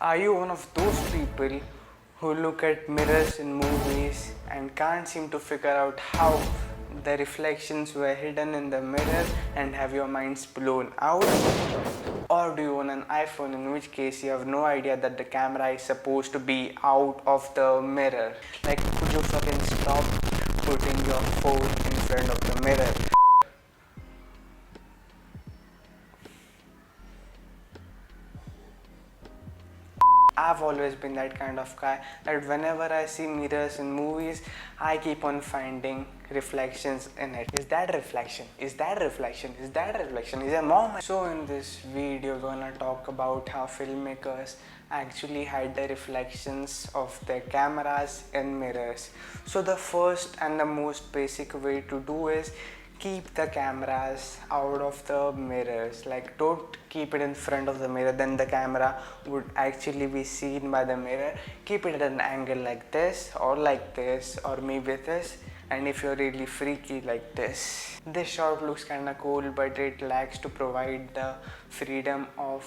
Are you one of those people who look at mirrors in movies and can't seem to figure out how the reflections were hidden in the mirror and have your minds blown out? Or do you own an iPhone, in which case you have no idea that the camera is supposed to be out of the mirror? Like, could you fucking stop putting your phone in front of the mirror? I've always been that kind of guy that whenever I see mirrors in movies, I keep on finding reflections in it. Is that reflection? Is that reflection? Is that reflection? Is a moment? So in this video, we're gonna talk about how filmmakers actually hide the reflections of their cameras in mirrors. So the first and the most basic way to do is keep the cameras out of the mirrors. Like, don't keep it in front of the mirror, then the camera would actually be seen by the mirror. Keep it at an angle like this or maybe this, and if you're really freaky, like this shot looks kinda cool, but it lacks to provide the freedom of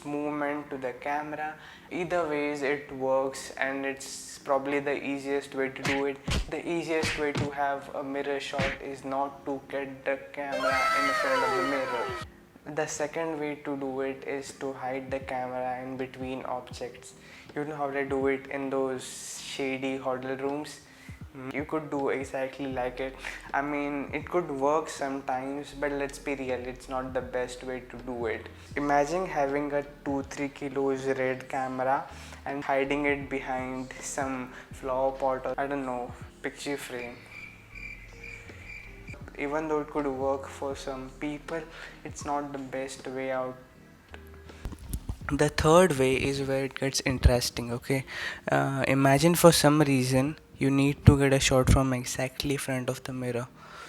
movement to the camera. Either ways it works, and it's probably the easiest way to do it. The easiest way to have a mirror shot is not to get the camera in front of the mirror. The second way to do it is to hide the camera in between objects. You know how they do it in those shady hotel rooms? You could do exactly like it. I mean, it could work sometimes, but let's be real, it's not the best way to do it. Imagine having a 2-3 kilos red camera and hiding it behind some flower pot or I don't know, picture frame. Even though it could work for some people, it's not the best way out. The third way is where it gets interesting. Okay, imagine for some reason you need to get a shot from exactly front of the mirror.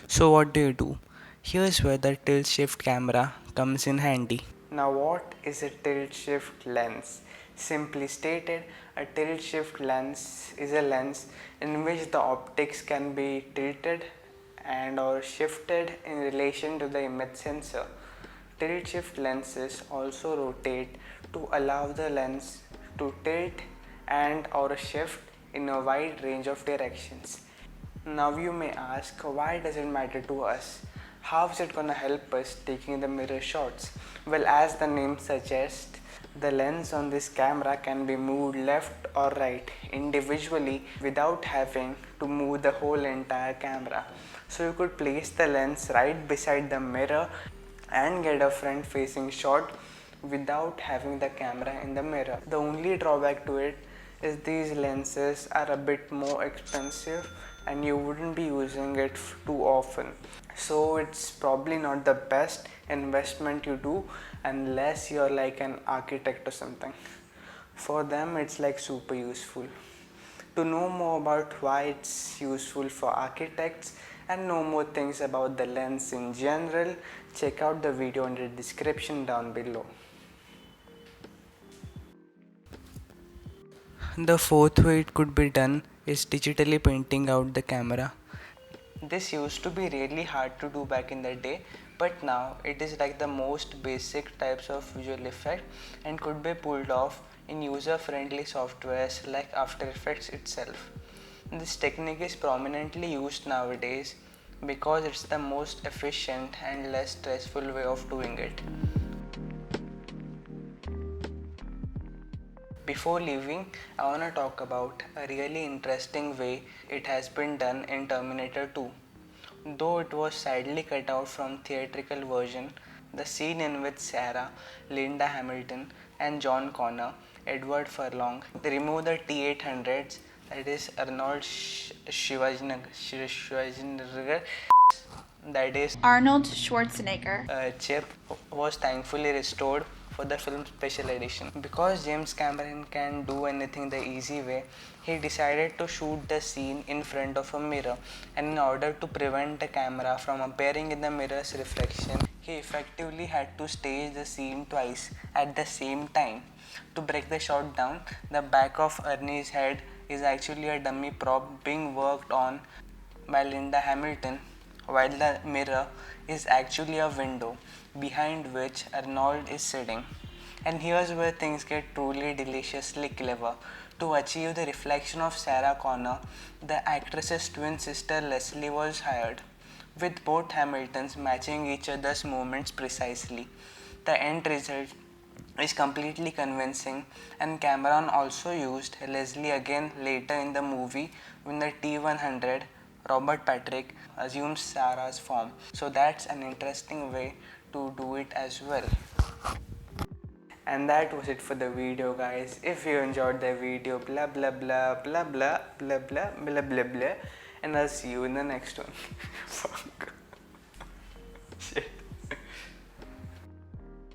So what do? Here's where the tilt shift camera comes in handy. Now, what is a tilt shift lens? Simply stated, a tilt shift lens is a lens in which the optics can be tilted and or shifted in relation to the image sensor. Tilt shift lenses also rotate to allow the lens to tilt and or shift in a wide range of directions. Now you may ask, why does it matter to us? How is it gonna help us taking the mirror shots? Well, as the name suggests, the lens on this camera can be moved left or right individually without having to move the whole entire camera. So you could place the lens right beside the mirror and get a front facing shot without having the camera in the mirror. The only drawback to it is these lenses are a bit more expensive and you wouldn't be using it too often. So it's probably not the best investment you do unless you're like an architect or something. For them, it's like super useful. To know more about why it's useful for architects and know more things about the lens in general, check out the video in the description down below. The fourth way it could be done is digitally painting out the camera. This used to be really hard to do back in the day, but now it is like the most basic types of visual effect and could be pulled off in user-friendly softwares like After Effects itself. This technique is prominently used nowadays because it's the most efficient and less stressful way of doing it. Before leaving, I want to talk about a really interesting way it has been done in Terminator 2. Though it was sadly cut out from theatrical version, the scene in which Sarah, Linda Hamilton and John Connor, Edward Furlong, they remove the T-800s, that is Arnold Schwarzenegger, that is Arnold Schwarzenegger. Chip, was thankfully restored for the film special edition. Because James Cameron can do anything the easy way, he decided to shoot the scene in front of a mirror, and in order to prevent the camera from appearing in the mirror's reflection, he effectively had to stage the scene twice at the same time. To break the shot down, the back of Ernie's head is actually a dummy prop being worked on by Linda Hamilton, while the mirror is actually a window behind which Arnold is sitting. And here's where things get truly deliciously clever. To achieve the reflection of Sarah Connor, the actress's twin sister Leslie was hired, with both Hamiltons matching each other's movements precisely. The end result is completely convincing, and Cameron also used Leslie again later in the movie when the T-100 Robert Patrick assumes Sarah's form. So that's an interesting way to do it as well. And that was it for the video, guys. If you enjoyed the video, blah blah blah blah blah blah blah blah blah blah, and I'll see you in the next one. Fuck. Shit.